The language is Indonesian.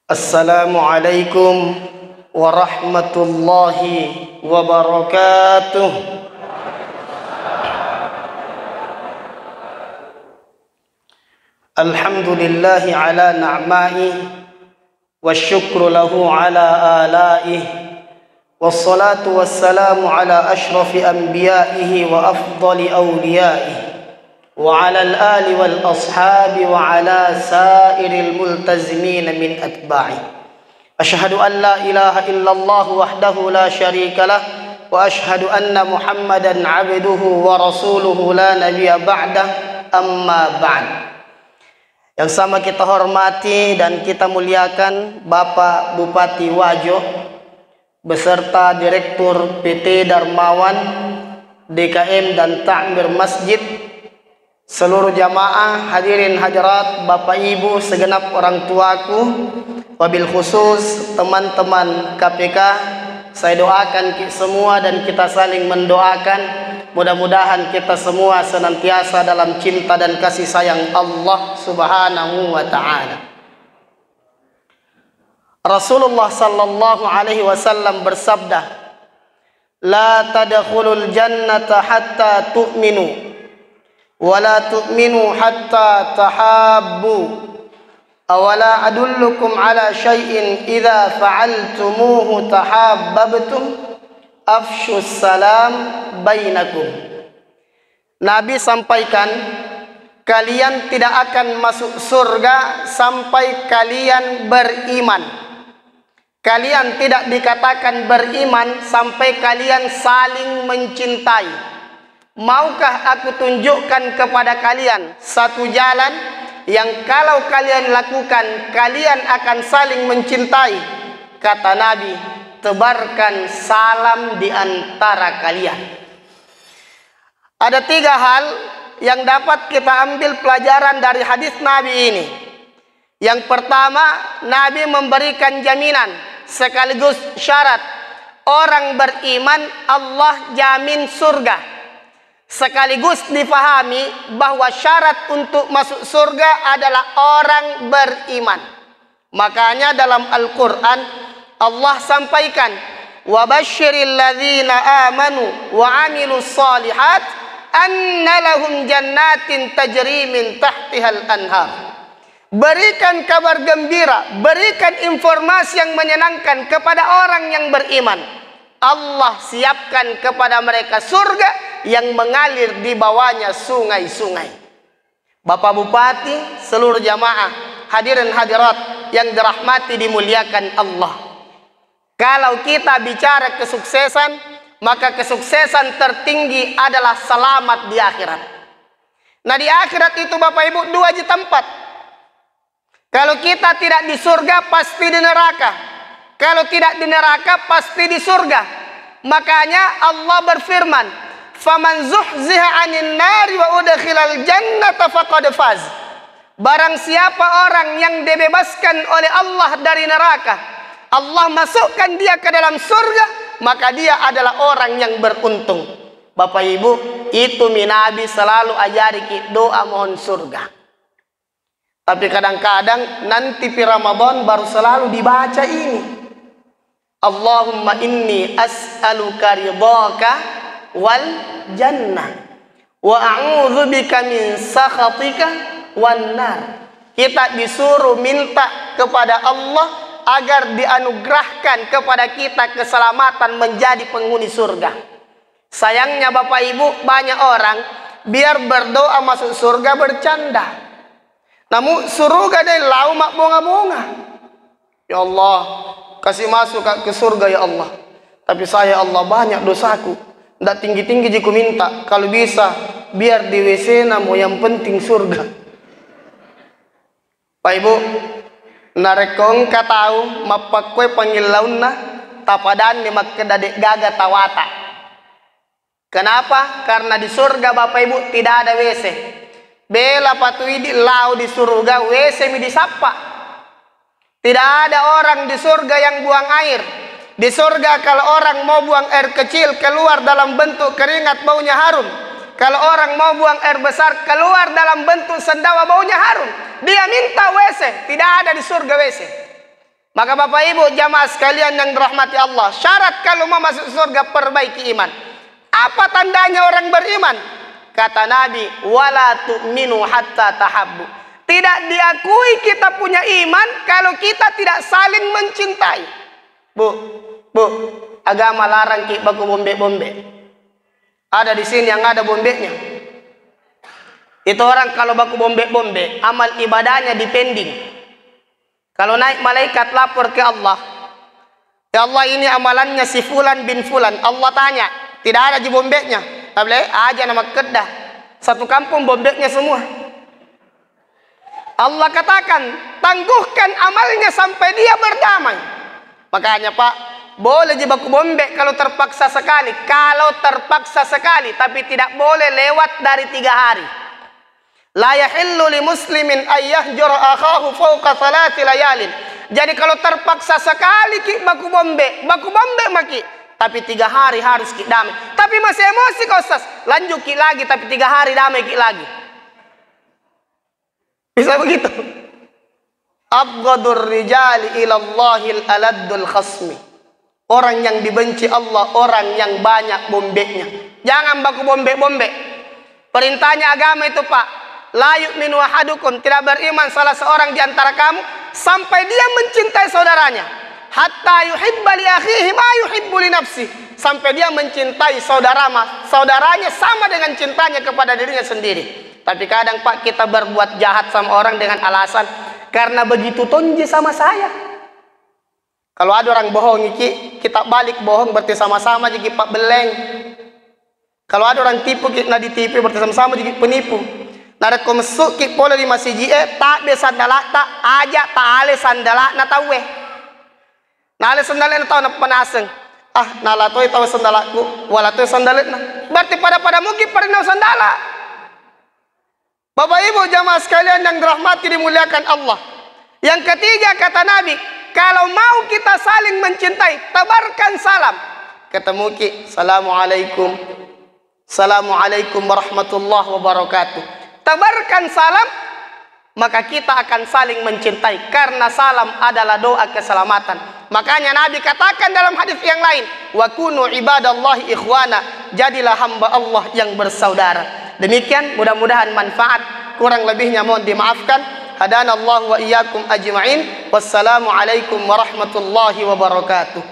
Assalamualaikum warahmatullahi wabarakatuh. Alhamdulillahi ala na'maihi wasyukru lahu ala alaihi wassalatu wassalamu ala ashrafi anbiya'ihi wa afdali awliyaihi wa ala al-ali wal ashabi wa ala sairil multazimin min atba'i. Ashhadu an la ilaha illallah wahdahu la syarika lah wa ashhadu anna Muhammadan abduhu wa rasuluhu la nabiyya ba'dah, amma ba'd. Yang sama kita hormati dan kita muliakan Bapak Bupati Wajo beserta Direktur PT Darmawan, DKM dan Ta'mir Masjid, seluruh jamaah, hadirin hadirat, Bapak Ibu, segenap orang tuaku, wabil khusus teman-teman KPK, saya doakan semua dan kita saling mendoakan. Mudah-mudahan kita semua senantiasa dalam cinta dan kasih sayang Allah Subhanahu wa ta'ala. Rasulullah sallallahu alaihi wasallam bersabda, "La tadkhulul jannata hatta tu'minu wa la tu'minu hatta tahabbu. Awala adullukum ala syai'in idza fa'altumuhu tahabbabtum. Afshus salam bainakum." Nabi sampaikan, kalian tidak akan masuk surga sampai kalian beriman. Kalian tidak dikatakan beriman sampai kalian saling mencintai. Maukah aku tunjukkan kepada kalian satu jalan yang kalau kalian lakukan kalian akan saling mencintai? Kata Nabi, tebarkan salam di antara kalian. Ada 3 hal yang dapat kita ambil pelajaran dari hadis Nabi ini. Yang pertama, Nabi memberikan jaminan sekaligus syarat. Orang beriman Allah jamin surga. Sekaligus difahami bahwa syarat untuk masuk surga adalah orang beriman. Makanya dalam Al-Quran Allah sampaikan, wa basyiril ladzina amanu wa amilus solihat anna lahum jannatin tajri min tahtihal anhar. Berikan kabar gembira, berikan informasi yang menyenangkan kepada orang yang beriman. Allah siapkan kepada mereka surga yang mengalir di bawahnya sungai-sungai. Bapak Bupati, seluruh jamaah, hadirin hadirat yang dirahmati dimuliakan Allah. Kalau kita bicara kesuksesan, maka kesuksesan tertinggi adalah selamat di akhirat. Nah, di akhirat itu Bapak Ibu 2 tempat. Kalau kita tidak di surga, pasti di neraka. Kalau tidak di neraka, pasti di surga. Makanya Allah berfirman, "Faman zuhziha 'anil nari wa udkhilal jannata faqad faz." Barang siapa orang yang dibebaskan oleh Allah dari neraka, Allah masukkan dia ke dalam surga, maka dia adalah orang yang beruntung. Bapak Ibu, itu Nabi selalu ajari doa mohon surga. Tapi kadang-kadang nanti di Ramadan baru selalu dibaca ini. Allahumma inni as'aluka ridhaka wal jannah wa a'udzubika min sakhatika wan nar. Kita disuruh minta kepada Allah agar dianugerahkan kepada kita keselamatan menjadi penghuni surga. Sayangnya Bapak Ibu, banyak orang biar berdoa masuk surga bercanda. Namun surga dari lau mak bunga-bunga. Ya Allah, kasih masuk ke surga ya Allah. Tapi saya Allah banyak dosaku. Ndak tinggi-tinggi jiku minta. Kalau bisa biar di WC namu yang penting surga. Pak Ibu, narekong katau mapakwe panggil launna tapadan ni makkedadek gaga tawata. Kenapa? Karena di surga Bapak Ibu tidak ada WC. Bela patui di lau di surga WC mi disapa. Tidak ada orang di surga yang buang air. Di surga kalau orang mau buang air kecil keluar dalam bentuk keringat baunya harum. Kalau orang mau buang air besar keluar dalam bentuk sendawa baunya harum. Dia minta WC, tidak ada di surga WC. Maka Bapak Ibu jamaah sekalian yang dirahmati Allah, syarat kalau mau masuk surga perbaiki iman. Apa tandanya orang beriman? Kata Nabi, wala tu'minu hatta tahabbu. Tidak diakui kita punya iman kalau kita tidak saling mencintai. Bu, agama larang ki baku bombe-bombe. Ada di sini yang ada bombenya. Itu orang kalau baku bombe-bombe, amal ibadahnya dipending. Kalau naik malaikat lapor ke Allah, ya Allah ini amalannya si Fulan bin Fulan. Allah tanya, tidak ada di bombenya. Boleh aja nama kedah. Satu kampung bombenya semua. Allah katakan, tangguhkan amalnya sampai dia berdamai. Makanya Pak, boleh je baku bombe kalau terpaksa sekali. Kalau terpaksa sekali, tapi tidak boleh lewat dari 3 hari. La yahillu li muslimin ayyahjura akhahu fawqa 3 layalin. Jadi kalau terpaksa sekali ki baku bombe maki. Tapi 3 hari harus ki damai. Tapi masih emosi kau Ustaz. Lanjut ki lagi, tapi 3 hari damai ki lagi. Bisa begitu? Abghadur rijali ilallahil aladdul khasmi. Orang yang dibenci Allah, orang yang banyak bombenya. Jangan baku bombe-bombe. Perintahnya agama itu Pak, la yu'minu ahadukum, tidak beriman salah seorang di antara kamu sampai dia mencintai saudaranya. Hatta yuhibba li akhihi ma yuhibbu li nafsi. Sampai dia mencintai saudaranya sama dengan cintanya kepada dirinya sendiri. Tapi kadang Pak kita berbuat jahat sama orang dengan alasan karena begitu tonji sama saya. Kalau ada orang bohong kita balik bohong berarti sama-sama jadi Pak beleng. Kalau ada orang tipu kita ditipu berarti sama-sama jadi penipu. Nada ko masuk ki pole di masjid tak be sandala tak aja tak ale sandala na tawe. Na ale sandala na taw na panaseng. Nala toy taw sandalaku wala toy sandalet na. Berarti pada mungkin parinaw sandala. Bapak Ibu jamaah sekalian yang dirahmati dimuliakan Allah. Yang ketiga kata Nabi, kalau mau kita saling mencintai, tabarkan salam. Ketemu ki, Assalamualaikum. Assalamualaikum warahmatullahi wabarakatuh. Tabarkan salam, maka kita akan saling mencintai. Karena salam adalah doa keselamatan. Makanya Nabi katakan dalam hadis yang lain, wa kunu ibadallahi ikhwana. Jadilah hamba Allah yang bersaudara. Demikian, mudah-mudahan manfaat. Kurang lebihnya mohon dimaafkan. Hadanallahu wa iyyakum ajma'in. Wassalamualaikum warahmatullahi wabarakatuh.